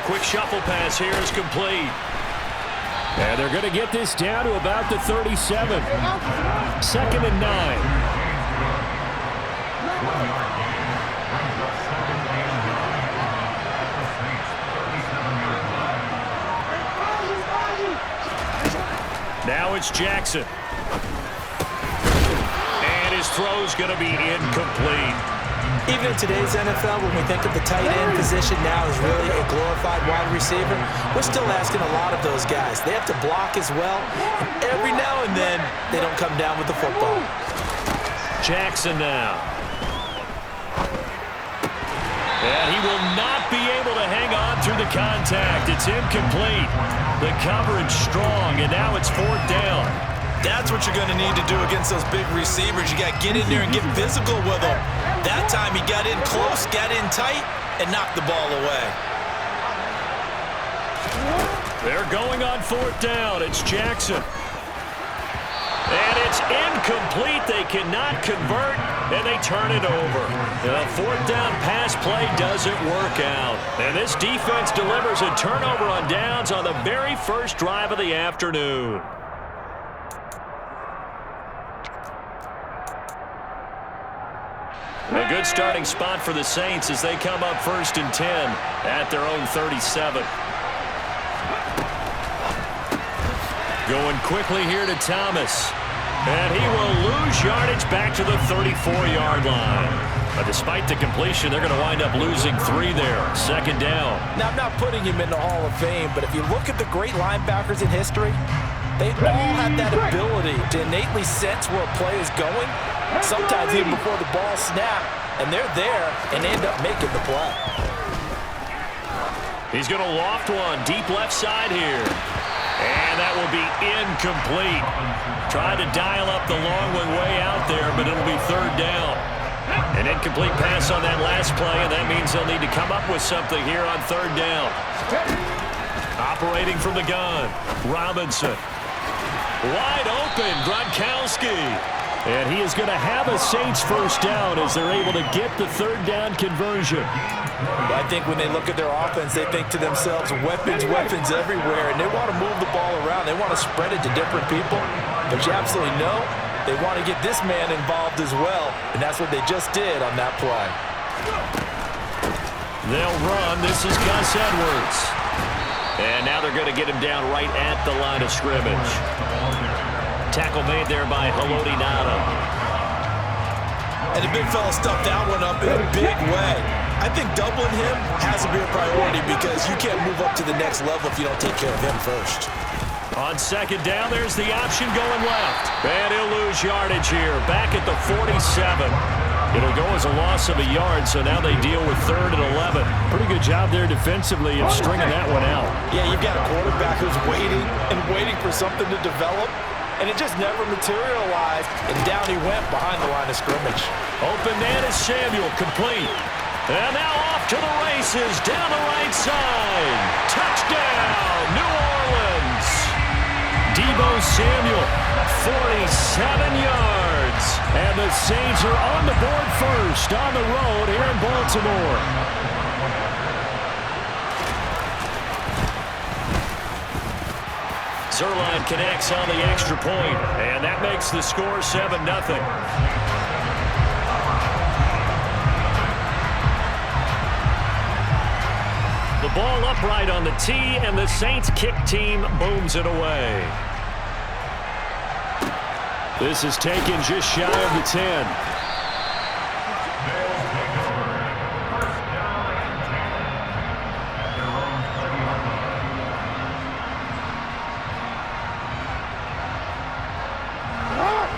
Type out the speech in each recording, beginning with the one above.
a quick shuffle pass here is complete. And they're going to get this down to about the 37. 2nd and 9. Now it's Jackson. And his throw's going to be incomplete. Even in today's NFL, when we think of the tight end position now as really a glorified wide receiver, we're still asking a lot of those guys. They have to block as well. And every now and then, they don't come down with the football. Jackson now. And he will not be able to hang on through the contact. It's incomplete. The coverage strong, and now it's 4th down. That's what you're going to need to do against those big receivers. You got to get in there and get physical with them. That time he got in close, got in tight, and knocked the ball away. They're going on 4th down. It's Jackson. And it's incomplete. They cannot convert, and they turn it over. The 4th down pass play doesn't work out. And this defense delivers a turnover on downs on the very first drive of the afternoon. A good starting spot for the Saints as they come up 1st and 10 at their own 37. Going quickly here to Thomas. And he will lose yardage back to the 34-yard line. But despite the completion, they're going to wind up losing 3 there. 2nd down. Now, I'm not putting him in the Hall of Fame, but if you look at the great linebackers in history, they all have that ability to innately sense where a play is going, sometimes even before the ball snaps, and they're there and end up making the play. He's going to loft one deep left side here. And that will be incomplete. Tried to dial up the long one way out there, but it'll be 3rd down. An incomplete pass on that last play, and that means they'll need to come up with something here on 3rd down. Operating from the gun, Robinson. Wide open, Gronkowski. And he is going to have a Saints 1st down as they're able to get the 3rd down conversion. I think when they look at their offense, they think to themselves, weapons, weapons everywhere, and they want to move the ball around. They want to spread it to different people. But you absolutely know they want to get this man involved as well, and that's what they just did on that play. They'll run. This is Gus Edwards. And now they're going to get him down right at the line of scrimmage. Tackle made there by Haloti Ngata. And the big fella stuffed that one up in a big way. I think doubling him has to be a priority because you can't move up to the next level if you don't take care of him first. On 2nd down, there's the option going left. And he'll lose yardage here, back at the 47. It'll go as a loss of a yard, so now they deal with 3rd and 11. Pretty good job there defensively of stringing that one out. Yeah, you've got a quarterback who's waiting and waiting for something to develop, and it just never materialized, and down he went behind the line of scrimmage. Open man is Samuel, complete. And now off to the races, down the right side. Touchdown, New Orleans. Deebo Samuel, 47 yards. And the Saints are on the board first on the road here in Baltimore. Zerline connects on the extra point, and that makes the score 7-0. The ball upright on the tee, and the Saints kick team booms it away. This is taken just shy of the 10.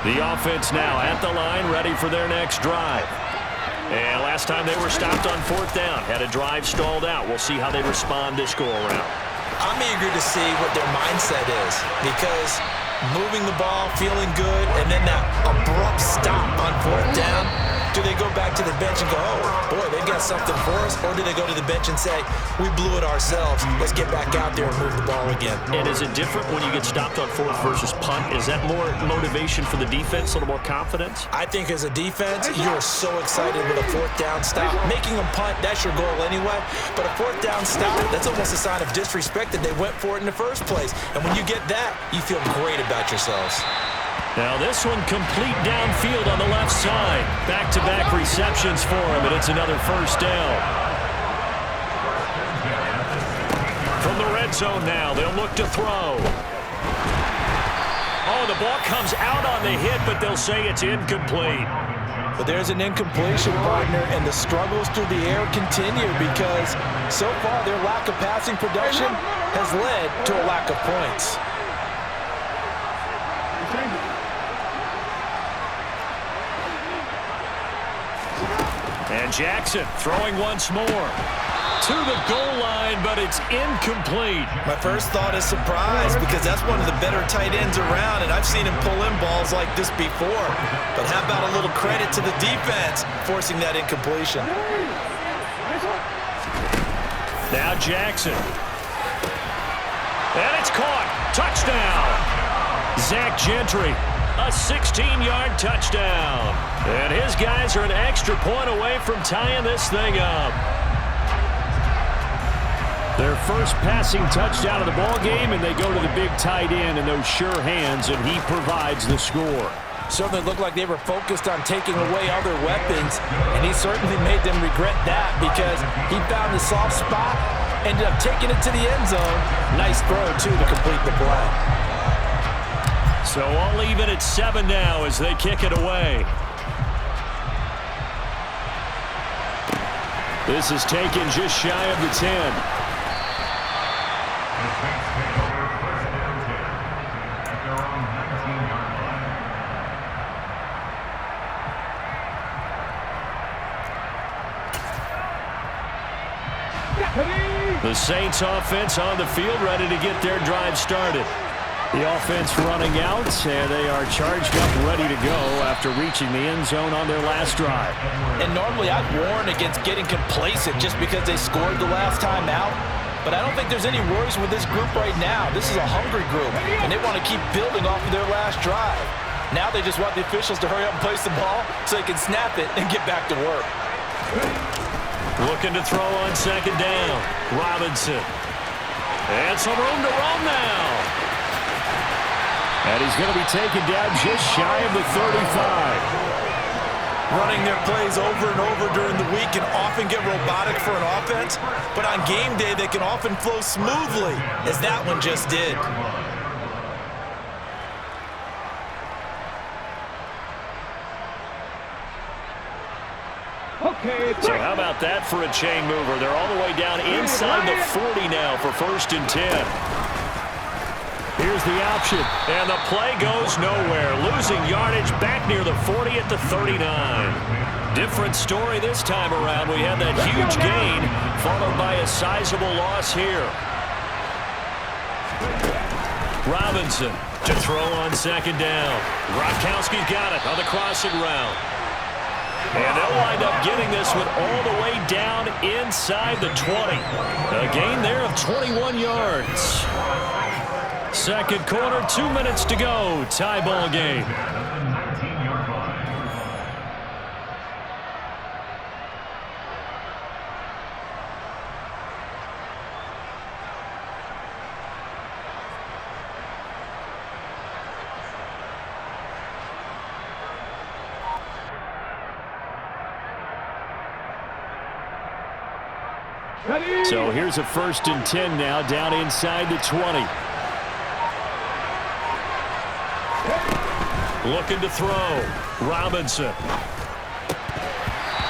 The offense now at the line, ready for their next drive. And last time they were stopped on 4th down, had a drive stalled out. We'll see how they respond this go-around. I'm eager to see what their mindset is because moving the ball, feeling good, and then that abrupt stop on 4th down, Do they go back to the bench and go, oh, boy, they got something for us? Or do they go to the bench and say, we blew it ourselves. Let's get back out there and move the ball again. And is it different when you get stopped on fourth versus punt? Is that more motivation for the defense, a little more confidence? I think as a defense, you're so excited with a fourth down stop. Making them punt, that's your goal anyway. But a fourth down stop, that's almost a sign of disrespect that they went for it in the first place. And when you get that, you feel great about yourselves. Now this one complete downfield on the left side. Back-to-back receptions for him, and it's another first down. From the red zone now, they'll look to throw. Oh, the ball comes out on the hit, but they'll say it's incomplete. But there's an incompletion, partner, and the struggles through the air continue because so far their lack of passing production has led to a lack of points. And Jackson throwing once more. To the goal line, but it's incomplete. My first thought is surprise because that's one of the better tight ends around, and I've seen him pull in balls like this before. But how about a little credit to the defense forcing that incompletion? Now Jackson. And it's caught. Touchdown. Zach Gentry. A 16-yard touchdown. And his guys are an extra point away from tying this thing up. Their first passing touchdown of the ball game, and they go to the big tight end in those sure hands, and he provides the score. Certainly looked like they were focused on taking away other weapons, and he certainly made them regret that because he found the soft spot, ended up taking it to the end zone. Nice throw, too, to complete the play. So all even at 7 now as they kick it away. This is taken just shy of the 10. The Saints offense on the field, ready to get their drive started. The offense running out, and they are charged up, ready to go after reaching the end zone on their last drive. And normally I'd warn against getting complacent just because they scored the last time out. But I don't think there's any worries with this group right now. This is a hungry group, and they want to keep building off of their last drive. Now they just want the officials to hurry up and place the ball so they can snap it and get back to work. Looking to throw on second down. Robinson. And some room to roam now. And he's going to be taken down just shy of the 35. Running their plays over and over during the week can often get robotic for an offense, but on game day they can often flow smoothly, as that one just did. So how about that for a chain mover? They're all the way down inside the 40 now for 1st and 10. Here's the option, and the play goes nowhere. Losing yardage back near the 40 at the 39. Different story this time around. We had that huge gain, followed by a sizable loss here. Robinson to throw on second down. Gronkowski's got it on the crossing route. And they'll wind up getting this one all the way down inside the 20. A gain there of 21 yards. Second quarter, 2 minutes to go. Tie ball game. So here's a 1st and 10 now, down inside the 20. Looking to throw. Robinson.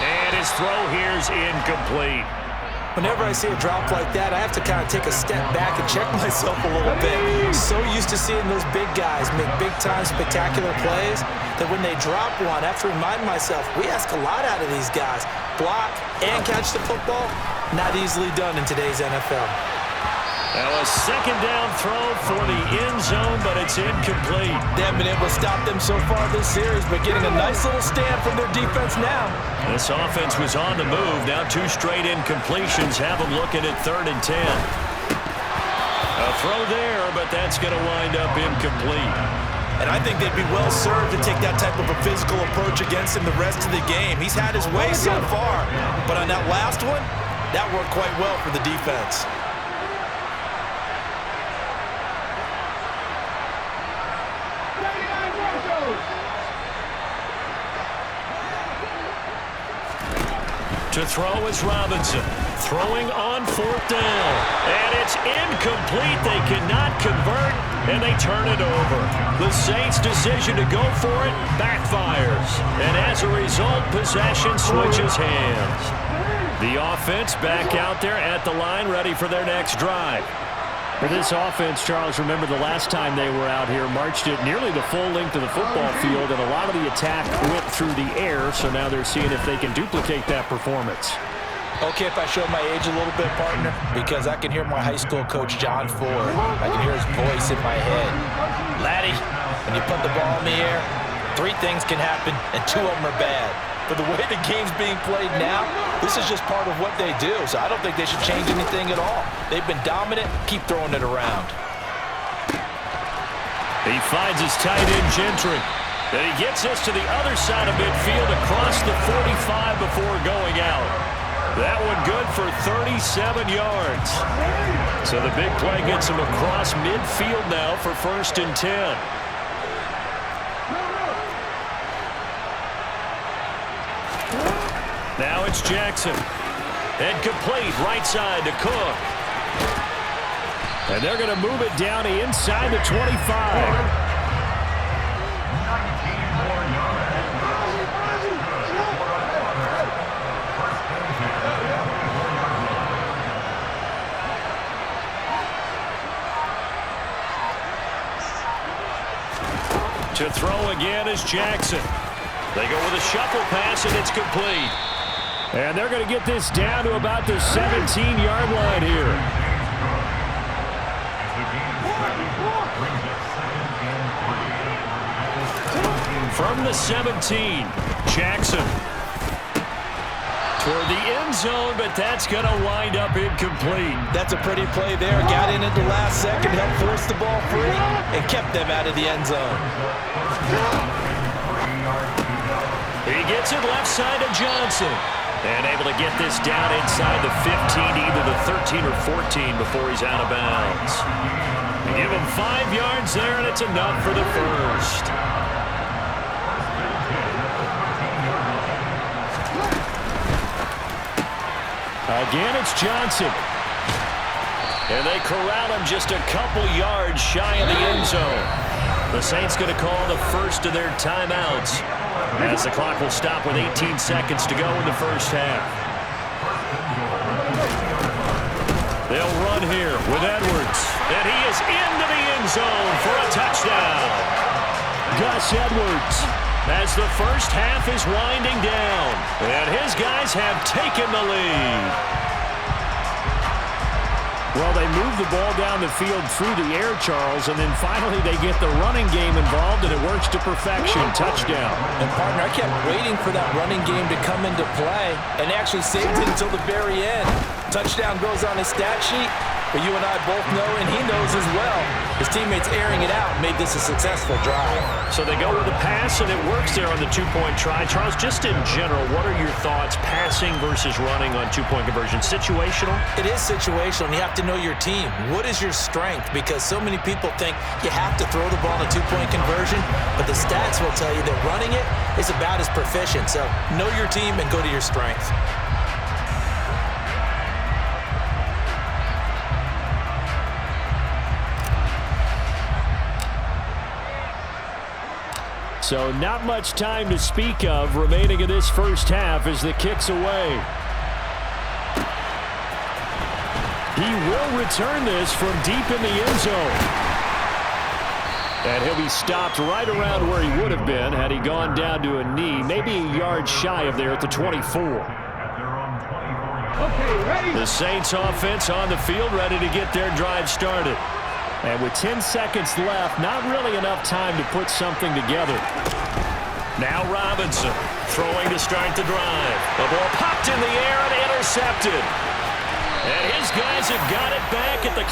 And his throw here's incomplete. Whenever I see a drop like that, I have to kind of take a step back and check myself a little bit. So used to seeing those big guys make big-time spectacular plays that when they drop one, I have to remind myself, we ask a lot out of these guys. Block and catch the football, not easily done in today's NFL. Now a second down throw for the end zone, but it's incomplete. They haven't been able to stop them so far this series, but getting a nice little stand from their defense now. This offense was on the move. Now 2 straight incompletions have them looking at 3rd and 10. A throw there, but that's going to wind up incomplete. And I think they'd be well served to take that type of a physical approach against him the rest of the game. He's had his way so far, but on that last one, that worked quite well for the defense. To throw is Robinson. Throwing on 4th down. And it's incomplete. They cannot convert, and they turn it over. The Saints' decision to go for it backfires. And as a result, possession switches hands. The offense back out there at the line, ready for their next drive. For this offense, Charles, remember the last time they were out here, marched it nearly the full length of the football field, and a lot of the attack went through the air, so now they're seeing if they can duplicate that performance. Okay, if I show my age a little bit, partner, because I can hear my high school coach, John Ford. I can hear his voice in my head. Laddie, when you put the ball in the air, 3 things can happen, and 2 of them are bad. For the way the game's being played now, this is just part of what they do, so I don't think they should change anything at all. They've been dominant. Keep throwing it around. He finds his tight end, Gentry. And he gets us to the other side of midfield across the 45 before going out. That one good for 37 yards. So the big play gets him across midfield now for 1st and 10. Now it's Jackson. And complete right side to Cook. And they're going to move it down inside the 25. To throw again is Jackson. They go with a shuffle pass, and it's complete. And they're going to get this down to about the 17-yard line here. From the 17, Jackson. Toward the end zone, but that's going to wind up incomplete. That's a pretty play there. Got in at the last second, helped force the ball free, and kept them out of the end zone. He gets it left side to Johnson. And able to get this down inside the 15, either the 13 or 14 before he's out of bounds. Give him 5 yards there, and it's enough for the first. Again, it's Johnson. And they corral him just a couple yards shy of the end zone. The Saints going to call the first of their timeouts, as the clock will stop with 18 seconds to go in the first half. They'll run here with Edwards. And he is into the end zone for a touchdown. Gus Edwards, as the first half is winding down. And his guys have taken the lead. Well, they move the ball down the field through the air, Charles, and then finally they get the running game involved, and it works to perfection. Touchdown. And, partner, I kept waiting for that running game to come into play, and actually saved it until the very end. Touchdown goes on his stat sheet, but you and I both know, and he knows as well, his teammates airing it out made this a successful drive. So they go with a pass, and it works there on the two-point try. Charles, just in general, what are your thoughts passing versus running on two-point conversion? Situational? It is situational, and you have to know your team. What is your strength? Because so many people think you have to throw the ball in a two-point conversion, but the stats will tell you that running it is about as proficient. So know your team and go to your strength. So not much time to speak of remaining in this first half as the kick's away. He will return this from deep in the end zone. And he'll be stopped right around where he would have been had he gone down to a knee, maybe a yard shy of there at the 24. Okay, The Saints offense on the field, ready to get their drive started. And with 10 seconds left, not really enough time to put something together. Now Robinson throwing to start the drive. The ball popped in the air and intercepted. And his guys have got it back at the